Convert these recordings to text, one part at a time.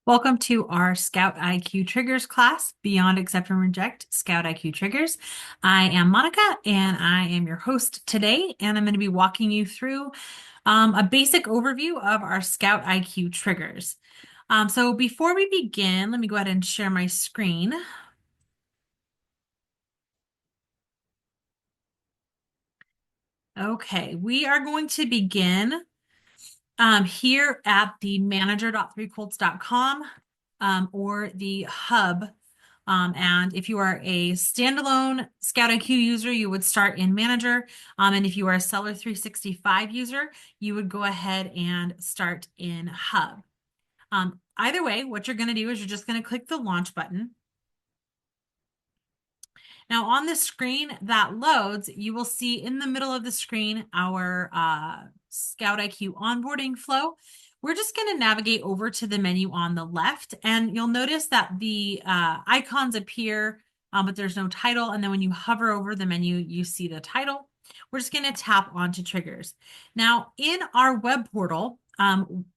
Welcome to our ScoutIQ Triggers class, Beyond Accept and Reject, ScoutIQ Triggers. I am Monica and I am your host today, and I'm going to be walking you through a basic overview of our ScoutIQ Triggers. So before we begin, let me go ahead and share my screen. Okay, we are going to begin here at the manager.3colts.com or the hub. And if you are a standalone ScoutIQ user, you would start in Manager. And if you are a Seller 365 user, you would go ahead and start in Hub. Either way, what you're going to do is you're just going to click the Launch button. Now on the screen that loads, you will see in the middle of the screen our ScoutIQ onboarding flow. We're just going to navigate over to the menu on the left, and you'll notice that the icons appear, but there's no title. And then when you hover over the menu, you see the title. We're just going to tap onto triggers. Now in our web portal,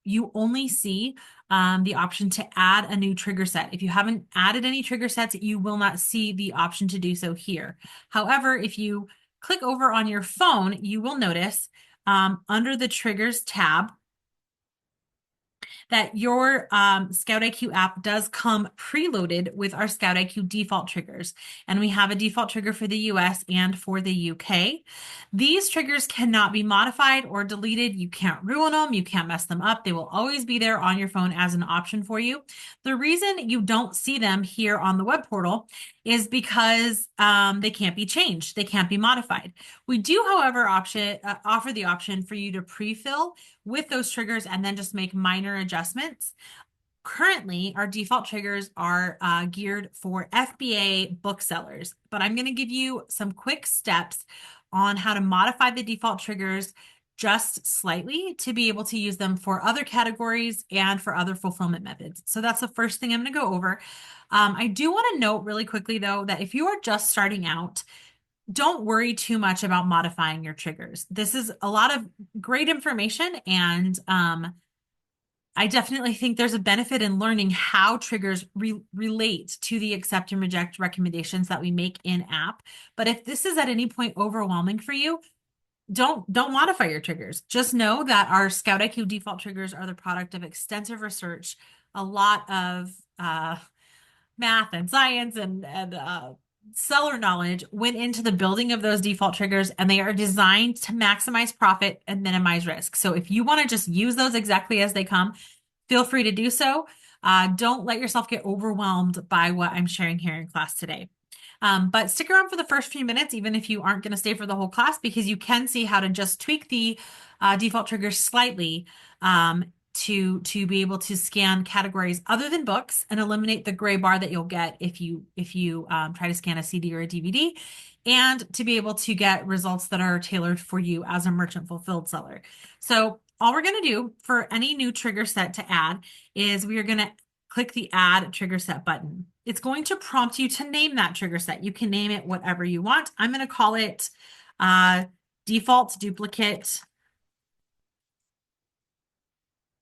you only see the option to add a new trigger set. If you haven't added any trigger sets, you will not see the option to do so here. However, if you click over on your phone, you will notice under the triggers tab that your ScoutIQ app does come preloaded with our ScoutIQ default triggers. And we have a default trigger for the US and for the UK. These triggers cannot be modified or deleted. You can't ruin them. You can't mess them up. They will always be there on your phone as an option for you. The reason you don't see them here on the web portal is because they can't be changed. They can't be modified. We do, however, offer the option for you to pre-fill with those triggers and then just make minor adjustments. Currently, our default triggers are geared for FBA booksellers, but I'm going to give you some quick steps on how to modify the default triggers just slightly to be able to use them for other categories and for other fulfillment methods. So that's the first thing I'm going to go over. I do want to note really quickly, though, that if you are just starting out, don't worry too much about modifying your triggers. This is a lot of great information, and I definitely think there's a benefit in learning how triggers relate to the accept and reject recommendations that we make in app. But if this is at any point overwhelming for you, don't modify your triggers. Just know that our ScoutIQ default triggers are the product of extensive research, a lot of math and science and seller knowledge went into the building of those default triggers, and they are designed to maximize profit and minimize risk. So if you want to just use those exactly as they come, feel free to do so. Don't let yourself get overwhelmed by what I'm sharing here in class today. But stick around for the first few minutes, even if you aren't going to stay for the whole class, because you can see how to just tweak the default triggers slightly to be able to scan categories other than books and eliminate the gray bar that you'll get if you try to scan a CD or a DVD, and to be able to get results that are tailored for you as a merchant fulfilled seller. So all we're going to do for any new trigger set to add is we are going to click the Add Trigger Set button. It's going to prompt you to name that trigger set. You can name it whatever you want. I'm going to call it Default Duplicate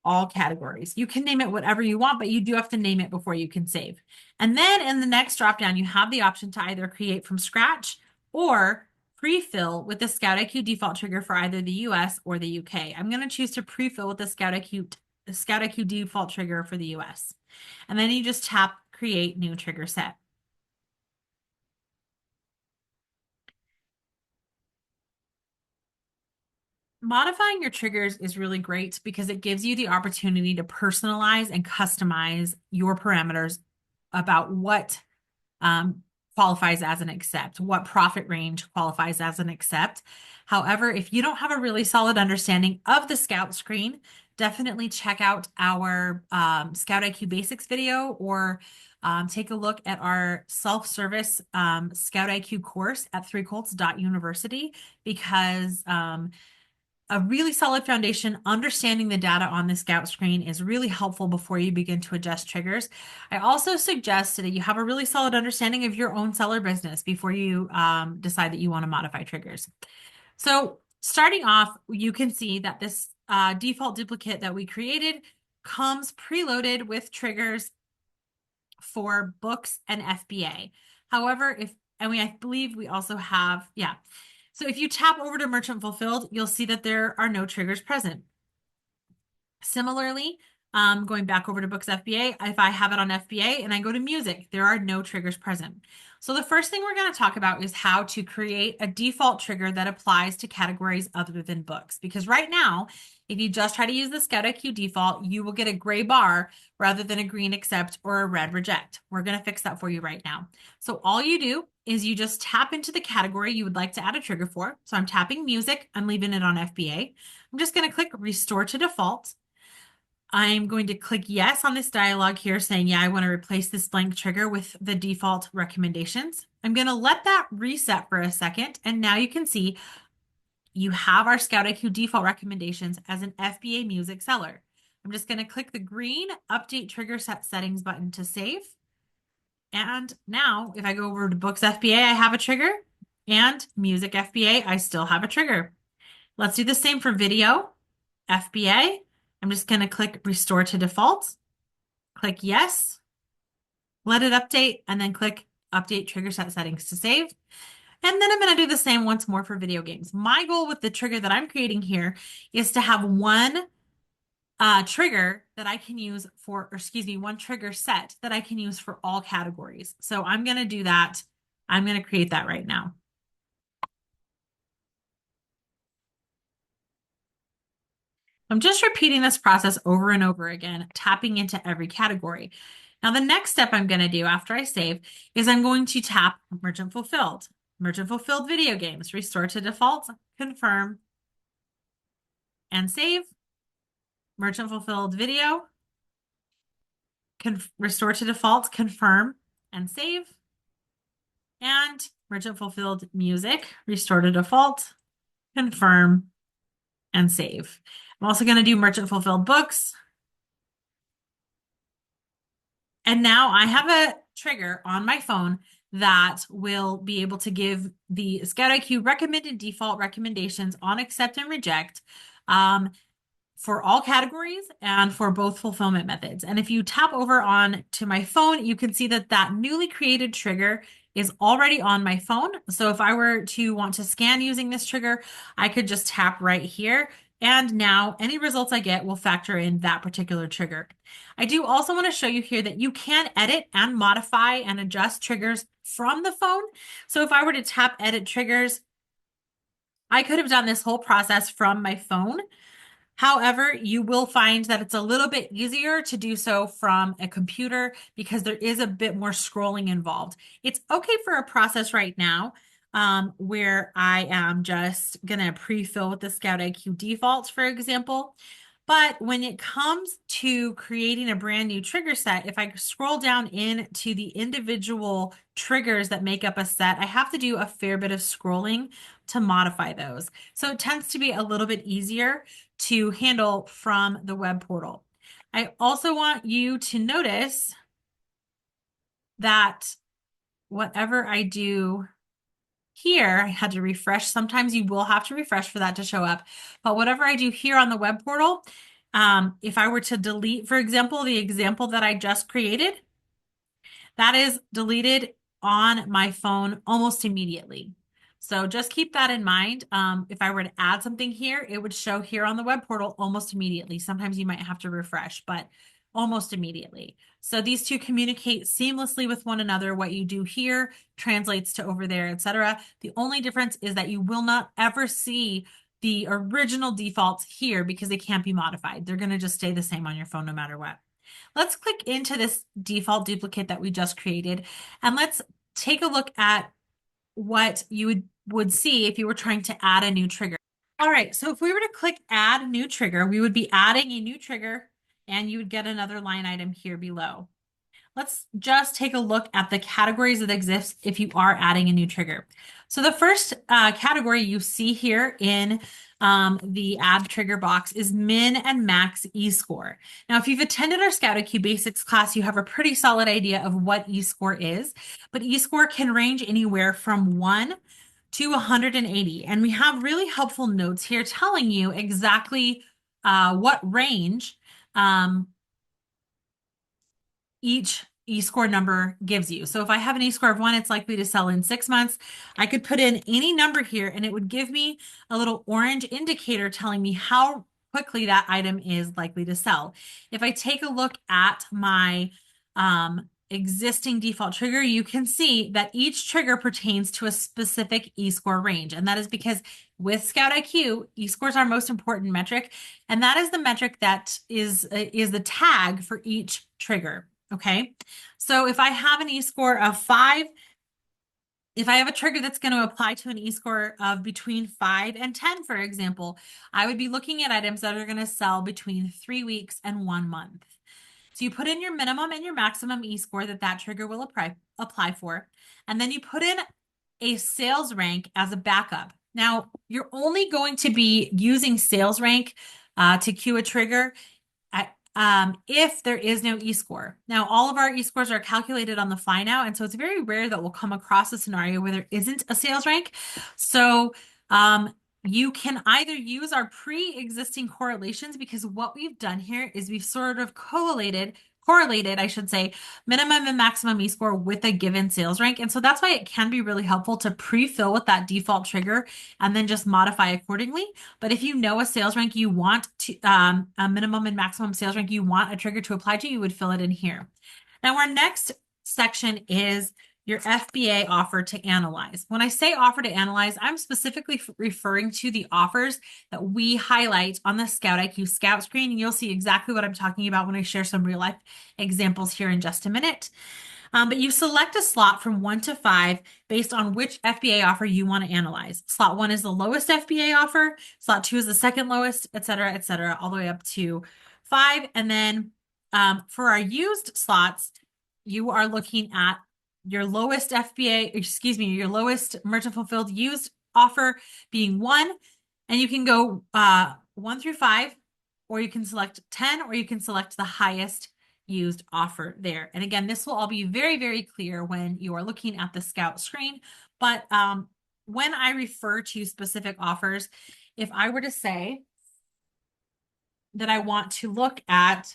All Categories. You can name it whatever you want, but you do have to name it before you can save. And then in the next dropdown, you have the option to either create from scratch or pre-fill with the ScoutIQ default trigger for either the US or the UK. I'm going to choose to pre-fill with the ScoutIQ default trigger for the US. And then you just tap Create New Trigger Set. Modifying your triggers is really great because it gives you the opportunity to personalize and customize your parameters about what qualifies as an accept, what profit range qualifies as an accept. However, if you don't have a really solid understanding of the Scout screen, definitely check out our ScoutIQ Basics video, or take a look at our self-service ScoutIQ course at 3colts.university, because a really solid foundation, understanding the data on the Scout screen, is really helpful before you begin to adjust triggers. I also suggest that you have a really solid understanding of your own seller business before you decide that you want to modify triggers. So starting off, you can see that this default duplicate that we created comes preloaded with triggers for books and FBA. However, I believe we also have, yeah. So if you tap over to merchant fulfilled, you'll see that there are no triggers present. Similarly, going back over to books FBA, if I have it on FBA and I go to music, there are no triggers present. So the first thing we're going to talk about is how to create a default trigger that applies to categories other than books. Because right now, if you just try to use the ScoutIQ default, you will get a gray bar rather than a green accept or a red reject. We're going to fix that for you right now. So all you do is you just tap into the category you would like to add a trigger for. So I'm tapping music. I'm leaving it on FBA. I'm just going to click restore to default. I'm going to click yes on this dialog here saying, yeah, I want to replace this blank trigger with the default recommendations. I'm going to let that reset for a second. And now you can see you have our ScoutIQ default recommendations as an FBA music seller. I'm just going to click the green update trigger set settings button to save. And now if I go over to books FBA, I have a trigger, and music FBA, I still have a trigger. Let's do the same for video FBA. I'm just going to click restore to default, click yes, let it update, and then click update trigger set settings to save. And then I'm going to do the same once more for video games. My goal with the trigger that I'm creating here is to have one trigger that I can use for, or excuse me, one trigger set that I can use for all categories. So I'm going to do that. I'm going to create that right now. I'm just repeating this process over and over again, tapping into every category. Now, the next step I'm going to do after I save is I'm going to tap Merchant Fulfilled. Merchant Fulfilled video games, restore to default, confirm, and save. Merchant Fulfilled video, restore to default, confirm, and save. And Merchant Fulfilled music, restore to default, confirm, and save. I'm also going to do Merchant Fulfilled books. And now I have a trigger on my phone that will be able to give the ScoutIQ recommended default recommendations on accept and reject for all categories and for both fulfillment methods. And if you tap over on to my phone, you can see that that newly created trigger is already on my phone. So if I were to want to scan using this trigger, I could just tap right here. And now any results I get will factor in that particular trigger. I do also want to show you here that you can edit and modify and adjust triggers from the phone. So if I were to tap edit triggers, I could have done this whole process from my phone. However, you will find that it's a little bit easier to do so from a computer because there is a bit more scrolling involved. It's okay for a process right now where I am just going to pre-fill with the ScoutIQ defaults, for example. But when it comes to creating a brand new trigger set, if I scroll down into the individual triggers that make up a set, I have to do a fair bit of scrolling to modify those. So it tends to be a little bit easier to handle from the web portal. I also want you to notice that whatever I do here, I had to refresh. Sometimes you will have to refresh for that to show up. But whatever I do here on the web portal, if I were to delete, for example, the example that I just created, that is deleted on my phone almost immediately. So just keep that in mind. If I were to add something here, it would show here on the web portal almost immediately. Sometimes you might have to refresh, but almost immediately. So these two communicate seamlessly with one another. What you do here translates to over there, etc. The only difference is that you will not ever see the original defaults here because they can't be modified. They're going to just stay the same on your phone no matter what. Let's click into this default duplicate that we just created, and let's take a look at what you would see if you were trying to add a new trigger. All right, so if we were to click add new trigger, we would be adding a new trigger and you would get another line item here below. Let's just take a look at the categories that exist if you are adding a new trigger. So the first category you see here in the add trigger box is min and max eScore. Now, if you've attended our ScoutIQ Basics class, you have a pretty solid idea of what eScore is, but eScore can range anywhere from 1 to 180. And we have really helpful notes here telling you exactly what range each eScore number gives you. So if I have an eScore of 1, it's likely to sell in 6 months. I could put in any number here and it would give me a little orange indicator telling me how quickly that item is likely to sell. If I take a look at my existing default trigger, you can see that each trigger pertains to a specific eScore range. And that is because with ScoutIQ, eScore is our most important metric. And that is the metric that is the tag for each trigger. Okay. So if I have an eScore of 5, if I have a trigger that's going to apply to an eScore of between 5 and 10, for example, I would be looking at items that are going to sell between 3 weeks and 1 month. So you put in your minimum and your maximum eScore that trigger will apply for, and then you put in a sales rank as a backup. Now, you're only going to be using sales rank to queue a trigger if there is no eScore. Now, all of our eScores are calculated on the fly now, and so it's very rare that we'll come across a scenario where there isn't a sales rank. So you can either use our pre-existing correlations, because what we've done here is we've sort of correlated, I should say, minimum and maximum eScore with a given sales rank. And so that's why it can be really helpful to pre-fill with that default trigger and then just modify accordingly. But if you know a sales rank you want to, a minimum and maximum sales rank you want a trigger to apply to, you would fill it in here. Now, our next section is your FBA offer to analyze. When I say offer to analyze, I'm specifically referring to the offers that we highlight on the ScoutIQ Scout screen. And you'll see exactly what I'm talking about when I share some real life examples here in just a minute. But you select a slot from 1 to 5 based on which FBA offer you want to analyze. Slot 1 is the lowest FBA offer. Slot 2 is the second lowest, et cetera, all the way up to 5. And then for our used slots, you are looking at your lowest your lowest merchant fulfilled used offer being 1. And you can go 1 through 5, or you can select 10, or you can select the highest used offer there. And again, this will all be very, very clear when you are looking at the Scout screen. But when I refer to specific offers, if I were to say that I want to look at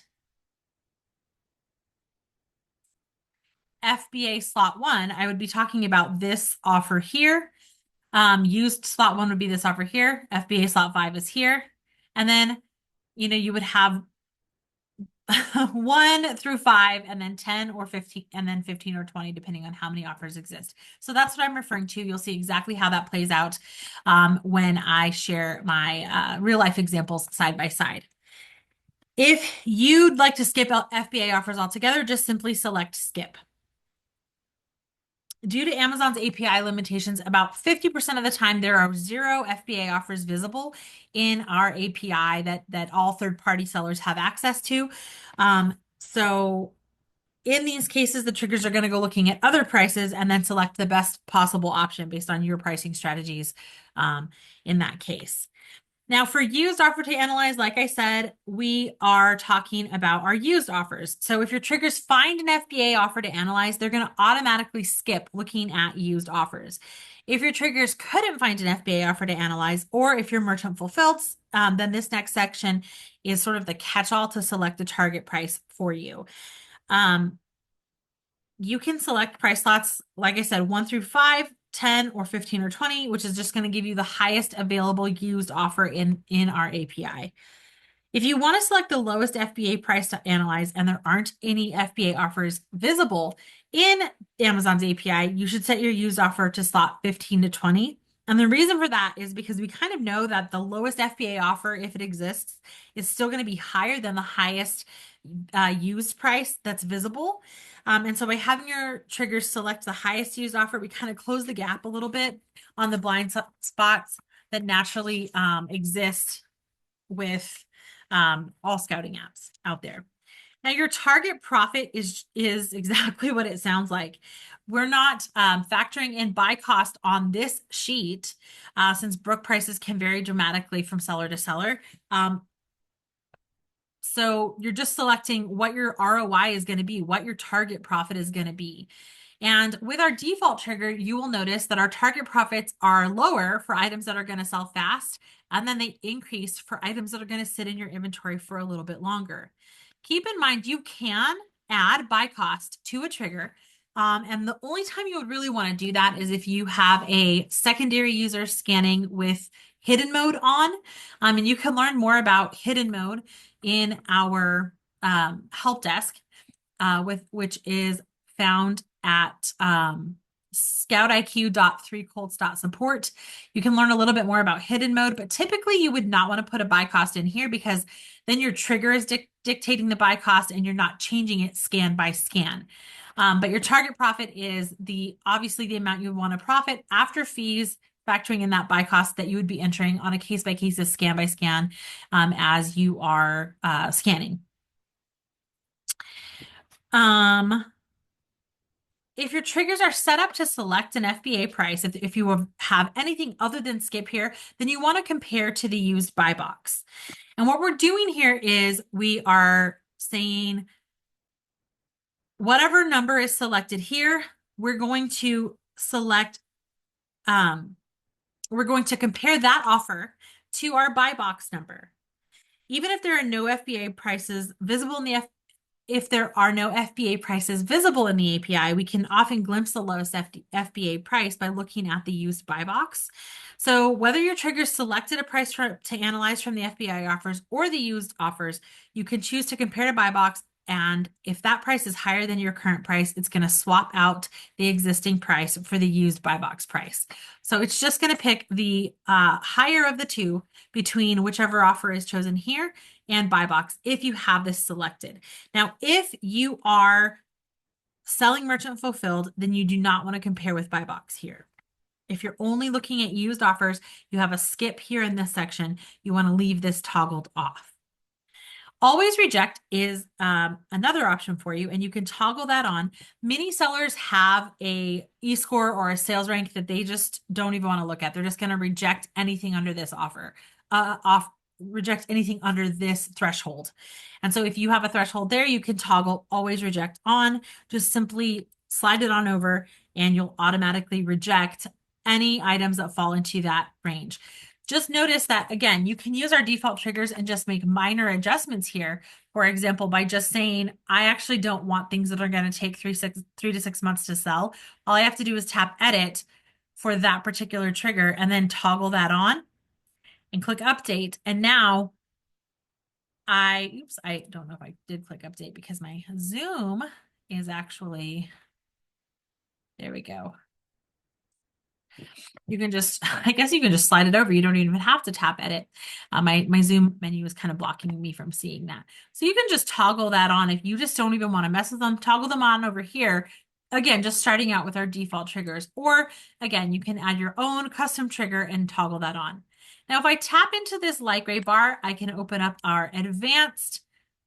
FBA slot 1, I would be talking about this offer here. Used slot 1 would be this offer here. FBA slot 5 is here. And then, you would have 1 through 5, and then 10 or 15, and then 15 or 20, depending on how many offers exist. So that's what I'm referring to. You'll see exactly how that plays out when I share my real life examples side by side. If you'd like to skip FBA offers altogether, just simply select skip. Due to Amazon's API limitations, about 50% of the time there are 0 FBA offers visible in our API that all third-party sellers have access to. So in these cases, the triggers are going to go looking at other prices and then select the best possible option based on your pricing strategies in that case. Now, for used offer to analyze, like I said, we are talking about our used offers. So if your triggers find an FBA offer to analyze, they're going to automatically skip looking at used offers. If your triggers couldn't find an FBA offer to analyze, or if you're merchant fulfilled, then this next section is sort of the catch-all to select the target price for you. You can select price slots, like I said, 1 through 5, 10, or 15 or 20, which is just going to give you the highest available used offer in our API. If you want to select the lowest FBA price to analyze and there aren't any FBA offers visible in Amazon's API, you should set your used offer to slot 15 to 20. And the reason for that is because we kind of know that the lowest FBA offer, if it exists, is still going to be higher than the highest used price that's visible. And so by having your triggers select the highest used offer, we kind of close the gap a little bit on the blind spots that naturally exist with all scouting apps out there. Now, your target profit is exactly what it sounds like. We're not factoring in buy cost on this sheet since book prices can vary dramatically from seller to seller. So you're just selecting what your ROI is going to be, what your target profit is going to be. And with our default trigger, you will notice that our target profits are lower for items that are going to sell fast, and then they increase for items that are going to sit in your inventory for a little bit longer. Keep in mind, you can add by cost to a trigger. And the only time you would really want to do that is if you have a secondary user scanning with hidden mode on. And you can learn more about hidden mode in our help desk, which is found at scoutiq.3colts.support. You can learn a little bit more about hidden mode, but typically you would not want to put a buy cost in here because then your trigger is dictating the buy cost and you're not changing it scan by scan. But your target profit is obviously the amount you want to profit after fees, factoring in that buy cost that you would be entering on a case by case, scan by scan, as you are scanning. If your triggers are set up to select an FBA price, if you have anything other than skip here, then you want to compare to the used buy box. And what we're doing here is we are saying whatever number is selected here, we're going to select, we're going to compare that offer to our buy box number. Even if there are no FBA prices visible in the if there are no FBA prices visible in the API, we can often glimpse the lowest FBA price by looking at the used buy box. So whether your trigger selected a price to analyze from the FBA offers or the used offers, you can choose to compare to buy box. And if that price is higher than your current price, it's going to swap out the existing price for the used buy box price. So it's just going to pick the higher of the two between whichever offer is chosen here and buy box if you have this selected. Now, if you are selling merchant fulfilled, then you do not want to compare with buy box here. If you're only looking at used offers, you have a skip here in this section. You want to leave this toggled off. Always reject is another option for you, and you can toggle that on. Many sellers have a eScore or a sales rank that they just don't even want to look at. They're just going to reject anything under this offer, reject anything under this threshold. And so if you have a threshold there, you can toggle always reject on. Just simply slide it on over and you'll automatically reject any items that fall into that range. Just notice that, again, you can use our default triggers and just make minor adjustments here. For example, by just saying, I actually don't want things that are going to take 3 to 6 months to sell. All I have to do is tap edit for that particular trigger and then toggle that on and click update. And now I don't know if I did click update because my Zoom is actually, there we go. You can just, I guess you can just slide it over. You don't even have to tap edit. My Zoom menu is kind of blocking me from seeing that. So you can just toggle that on. If you just don't even want to mess with them, toggle them on over here. Again, just starting out with our default triggers. Or again, you can add your own custom trigger and toggle that on. Now, if I tap into this light gray bar, I can open up our advanced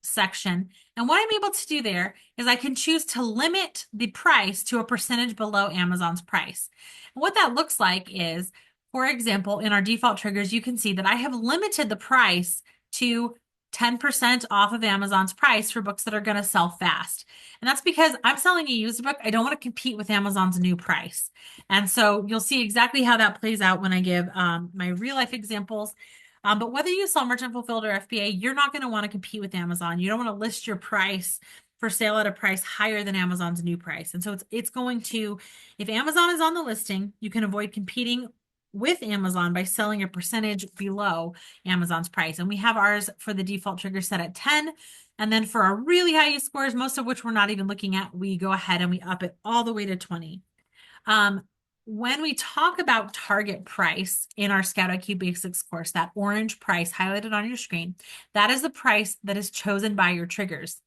section. And what I'm able to do there is I can choose to limit the price to a percentage below Amazon's price. And what that looks like is, for example, in our default triggers, you can see that I have limited the price to 10% off of Amazon's price for books that are going to sell fast. And that's because I'm selling a used book. I don't want to compete with Amazon's new price. And so you'll see exactly how that plays out when I give my real life examples. But whether you sell merchant fulfilled or FBA, you're not going to want to compete with Amazon. You don't want to list your price for sale at a price higher than Amazon's new price. And so it's going to, if Amazon is on the listing, you can avoid competing with Amazon by selling a percentage below Amazon's price. And we have ours for the default trigger set at 10. And then for our really high scores, most of which we're not even looking at, we go ahead and we up it all the way to 20. When we talk about target price in our ScoutIQ Basics course, that orange price highlighted on your screen, that is the price that is chosen by your triggers.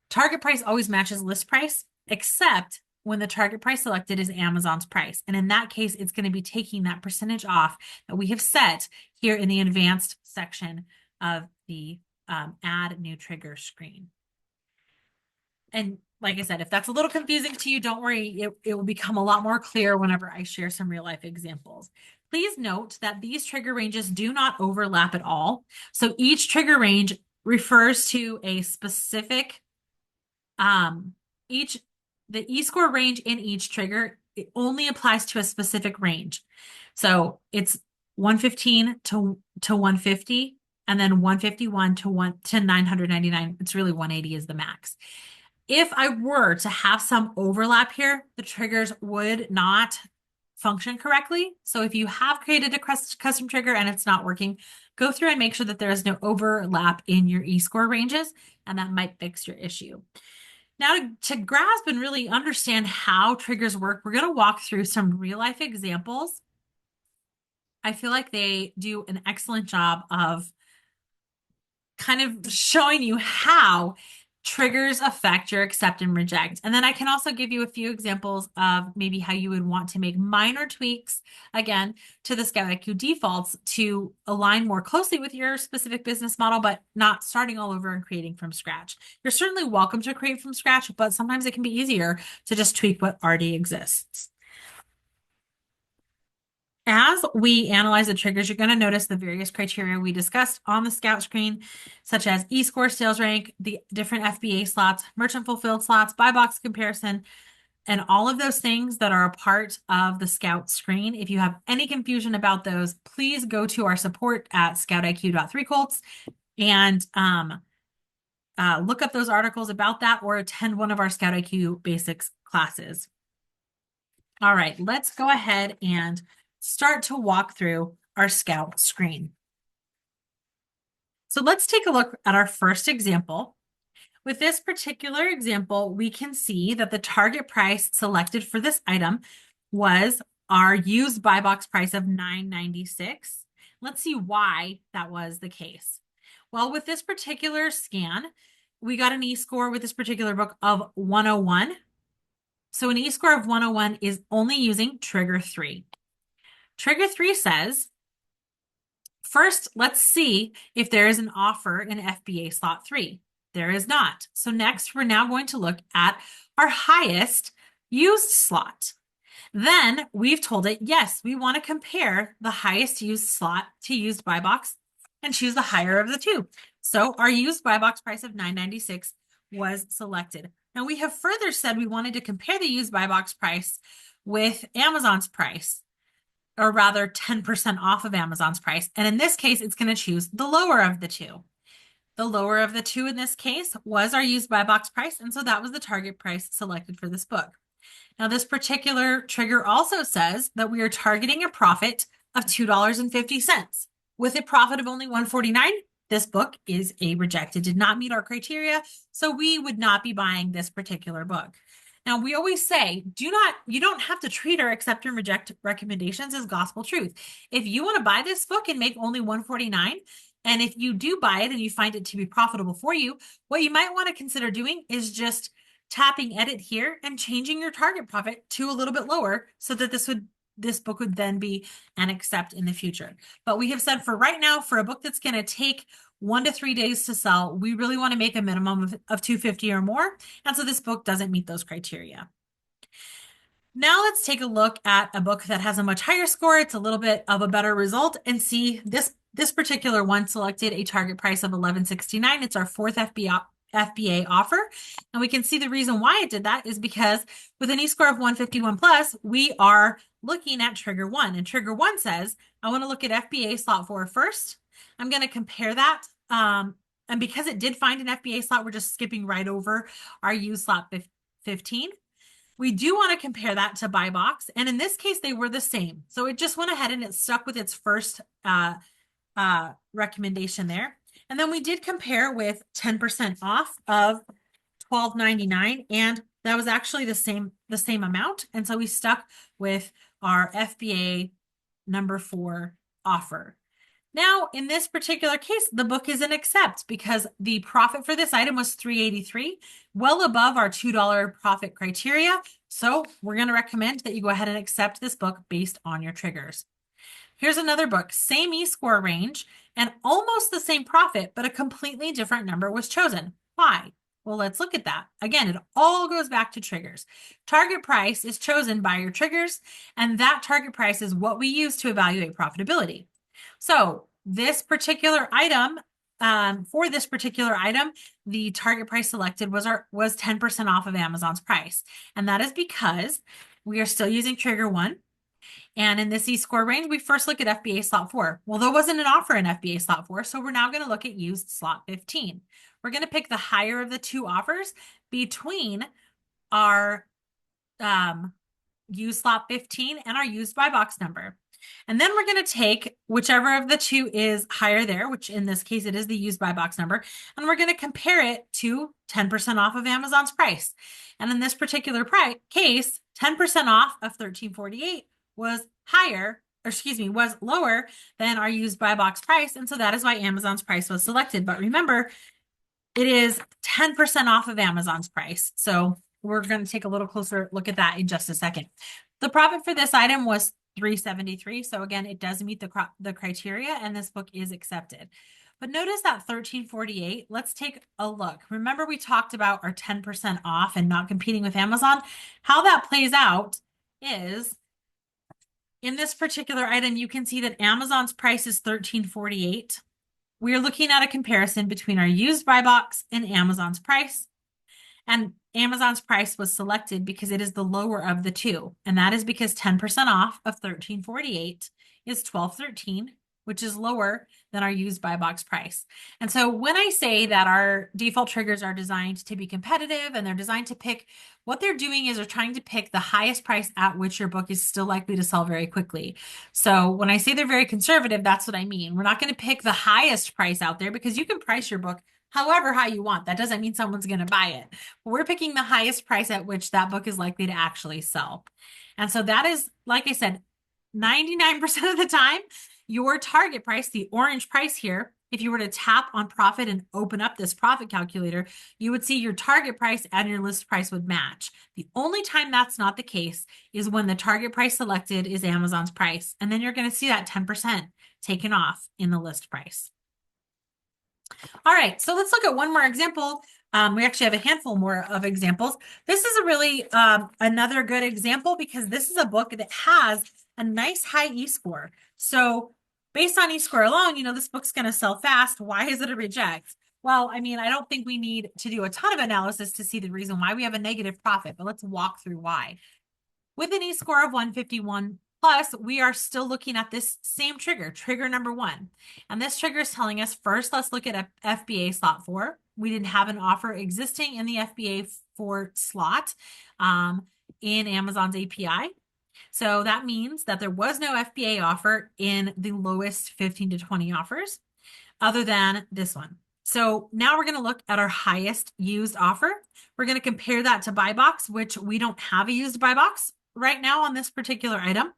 Target price always matches list price, except when the target price selected is Amazon's price. And in that case, it's going to be taking that percentage off that we have set here in the advanced section of the add new trigger screen. And like I said, if that's a little confusing to you, don't worry. It will become a lot more clear whenever I share some real life examples. Please note that these trigger ranges do not overlap at all. So each trigger range refers to a specific, the eScore range in each trigger, it only applies to a specific range. So it's 115 to 150, and then 151 to 999. It's really 180 is the max. If I were to have some overlap here, the triggers would not function correctly. So if you have created a custom trigger and it's not working, go through and make sure that there is no overlap in your eScore ranges, and that might fix your issue. Now, to grasp and really understand how triggers work, we're going to walk through some real life examples. I feel like they do an excellent job of kind of showing you how triggers affect your accept and reject. And then I can also give you a few examples of maybe how you would want to make minor tweaks, again, to the ScoutIQ defaults to align more closely with your specific business model, but not starting all over and creating from scratch. You're certainly welcome to create from scratch, but sometimes it can be easier to just tweak what already exists. As we analyze the triggers, you're going to notice the various criteria we discussed on the Scout screen, such as eScore, sales rank, the different FBA slots, merchant fulfilled slots, buy box comparison, and all of those things that are a part of the Scout screen. If you have any confusion about those, please go to our support at scoutiq.3colts and look up those articles about that or attend one of our ScoutIQ basics classes. All right, let's go ahead and start to walk through our Scout screen. So let's take a look at our first example. With this particular example, we can see that the target price selected for this item was our used buy box price of $9.96. Let's see why that was the case. Well, with this particular scan, we got an eScore with this particular book of 101. So an eScore of 101 is only using trigger 3. Trigger 3 says, first, let's see if there is an offer in FBA slot 3. There is not. So next, we're now going to look at our highest used slot. Then we've told it, yes, we want to compare the highest used slot to used buy box and choose the higher of the two. So our used buy box price of $9.96 was selected. Now we have further said we wanted to compare the used buy box price with Amazon's price, or rather 10% off of Amazon's price. And in this case, it's going to choose the lower of the two. The lower of the two in this case was our used buy box price. And so that was the target price selected for this book. Now, this particular trigger also says that we are targeting a profit of $2.50. With a profit of only $1.49, this book is a reject. It did not meet our criteria, so we would not be buying this particular book. Now, we always say, you don't have to treat or accept and reject recommendations as gospel truth. If you want to buy this book and make only $1.49, and if you do buy it and you find it to be profitable for you, what you might want to consider doing is just tapping edit here and changing your target profit to a little bit lower so that this book would then be an accept in the future. But we have said for right now, for a book that's going to take 1 to 3 days to sell, we really want to make a minimum of $2.50 or more. And so this book doesn't meet those criteria. Now let's take a look at a book that has a much higher score. It's a little bit of a better result, and see this particular one selected a target price of $11.69. It's our fourth FBA offer. And we can see the reason why it did that is because with an eScore of 151 plus, we are looking at trigger 1. And trigger 1 says, I want to look at FBA slot 4 first. I'm going to compare that. And because it did find an FBA slot, we're just skipping right over our used slot 15. We do want to compare that to buy box. And in this case, they were the same. So it just went ahead and it stuck with its first recommendation there. And then we did compare with 10% off of $12.99, and that was actually the same amount. And so we stuck with our FBA number 4 offer. Now, in this particular case, the book is an accept because the profit for this item was $3.83, well above our $2 profit criteria. So we're going to recommend that you go ahead and accept this book based on your triggers. Here's another book, same eScore range and almost the same profit, but a completely different number was chosen. Why? Well, let's look at that. Again, it all goes back to triggers. Target price is chosen by your triggers, and that target price is what we use to evaluate profitability. So this particular item, for this particular item, the target price selected was 10% off of Amazon's price. And that is because we are still using trigger 1. And in this eScore range, we first look at FBA slot 4. Well, there wasn't an offer in FBA slot 4, so we're now going to look at used slot 15. We're going to pick the higher of the two offers between our used slot 15 and our used buy box number. And then we're going to take whichever of the two is higher there, which in this case, it is the used buy box number, and we're going to compare it to 10% off of Amazon's price. And in this particular case, 10% off of $13.48 was higher, or excuse me, was lower than our used buy box price. And so that is why Amazon's price was selected. But remember, it is 10% off of Amazon's price. So we're going to take a little closer look at that in just a second. The profit for this item was $3.73. So again, it does meet the criteria, and this book is accepted. But notice that $13.48, let's take a look. Remember, we talked about our 10% off and not competing with Amazon. How that plays out is in this particular item, you can see that Amazon's price is $13.48. We're looking at a comparison between our used buy box and Amazon's price. And Amazon's price was selected because it is the lower of the two. And that is because 10% off of $13.48 is $12.13, which is lower than our used buy box price. And so when I say that our default triggers are designed to be competitive and they're designed to pick, what they're doing is they're trying to pick the highest price at which your book is still likely to sell very quickly. So when I say they're very conservative, that's what I mean. We're not going to pick the highest price out there because you can price your book however high you want. That doesn't mean someone's going to buy it. But we're picking the highest price at which that book is likely to actually sell. And so that is, like I said, 99% of the time, your target price, the orange price here, if you were to tap on profit and open up this profit calculator, you would see your target price and your list price would match. The only time that's not the case is when the target price selected is Amazon's price. And then you're going to see that 10% taken off in the list price. All right, so let's look at one more example. We actually have a handful more of examples. This is a really another good example because this is a book that has a nice high eScore. So based on eScore alone, you know, this book's going to sell fast. Why is it a reject? Well, I mean, I don't think we need to do a ton of analysis to see the reason why we have a negative profit, but let's walk through why. With an eScore of 151 plus, we are still looking at this same trigger, trigger number 1. And this trigger is telling us first, let's look at a FBA slot 4. We didn't have an offer existing in the FBA 4 slot in Amazon's API. So that means that there was no FBA offer in the lowest 15 to 20 offers other than this one. So now we're going to look at our highest used offer. We're going to compare that to buy box, which we don't have a used buy box right now on this particular item.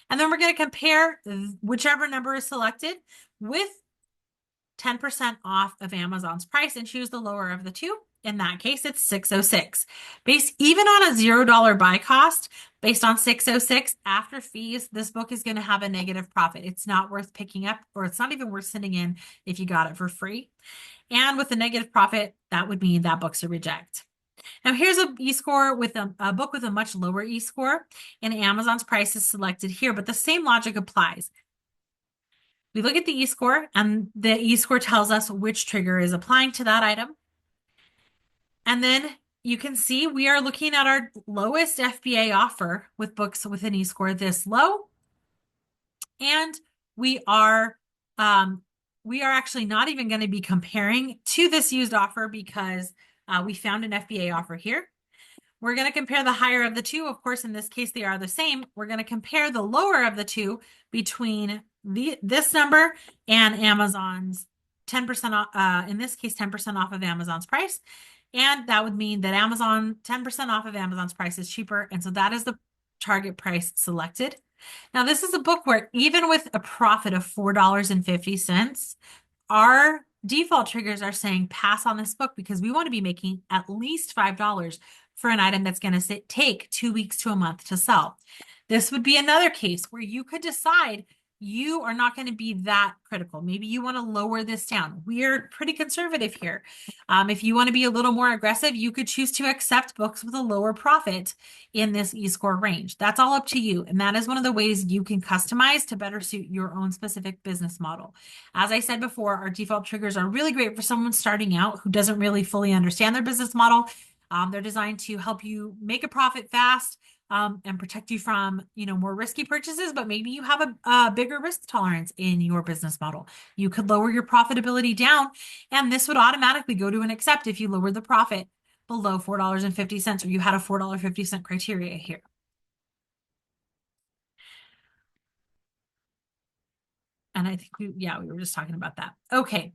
And then we're going to compare whichever number is selected with 10% off of Amazon's price and choose the lower of the two. In that case, it's 606. Based even on a $0 buy cost, based on 606 after fees, this book is going to have a negative profit. It's not worth picking up, or it's not even worth sending in if you got it for free. And with a negative profit, that would mean that book's a reject. Now here's a eScore with a book with a much lower eScore, and Amazon's price is selected here, but the same logic applies. We look at the eScore, and the eScore tells us which trigger is applying to that item. And then you can see we are looking at our lowest FBA offer with books with an eScore this low. And we are actually not even going to be comparing to this used offer because we found an FBA offer here. We're going to compare the higher of the two. Of course, in this case, they are the same. We're going to compare the lower of the two between this number and Amazon's 10% off, in this case, 10% off of Amazon's price. And that would mean that 10% off of Amazon's price is cheaper. And so that is the target price selected. Now, this is a book where even with a profit of $4.50, our default triggers are saying pass on this book because we want to be making at least $5 for an item that's going to take 2 weeks to a month to sell. This would be another case where you could decide you are not going to be that critical. Maybe you want to lower this down. We're pretty conservative here. If you want to be a little more aggressive, you could choose to accept books with a lower profit in this eScore range. That's all up to you. And that is one of the ways you can customize to better suit your own specific business model. As I said before, our default triggers are really great for someone starting out who doesn't really fully understand their business model. They're designed to help you make a profit fast, and protect you from, more risky purchases, but maybe you have a bigger risk tolerance in your business model. You could lower your profitability down, and this would automatically go to an accept if you lower the profit. below $4.50, or you had a $4.50 criteria here. And I think we were just talking about that. Okay.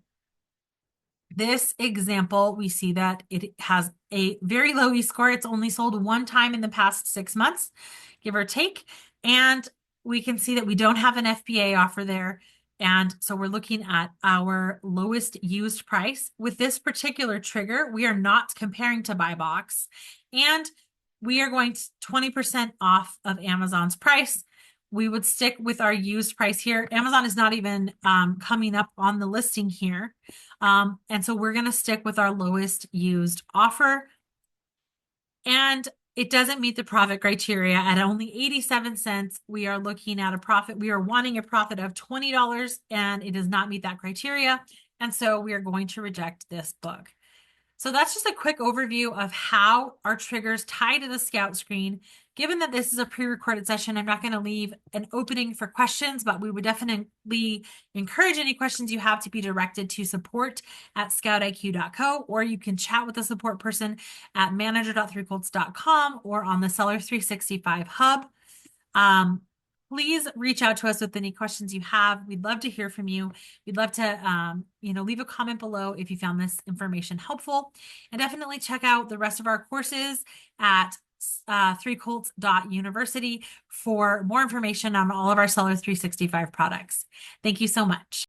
This example, we see that it has a very low eScore. It's only sold one time in the past 6 months, give or take. And we can see that we don't have an FBA offer there. And so we're looking at our lowest used price. With this particular trigger, we are not comparing to buy box. And we are going to 20% off of Amazon's price. We would stick with our used price here. Amazon is not even coming up on the listing here. And so we're going to stick with our lowest used offer. And it doesn't meet the profit criteria at only 87 cents. We are looking at a profit. We are wanting a profit of $20, and it does not meet that criteria. And so we are going to reject this book. So that's just a quick overview of how our triggers tie to the Scout screen. Given that this is a pre-recorded session, I'm not going to leave an opening for questions, but we would definitely encourage any questions you have to be directed to support@scoutiq.co, or you can chat with the support person at manager.threecolts.com or on the Seller 365 hub. Please reach out to us with any questions you have. We'd love to hear from you. We'd love to, leave a comment below if you found this information helpful. And definitely check out the rest of our courses at threecolts.university for more information on all of our Seller 365 products. Thank you so much.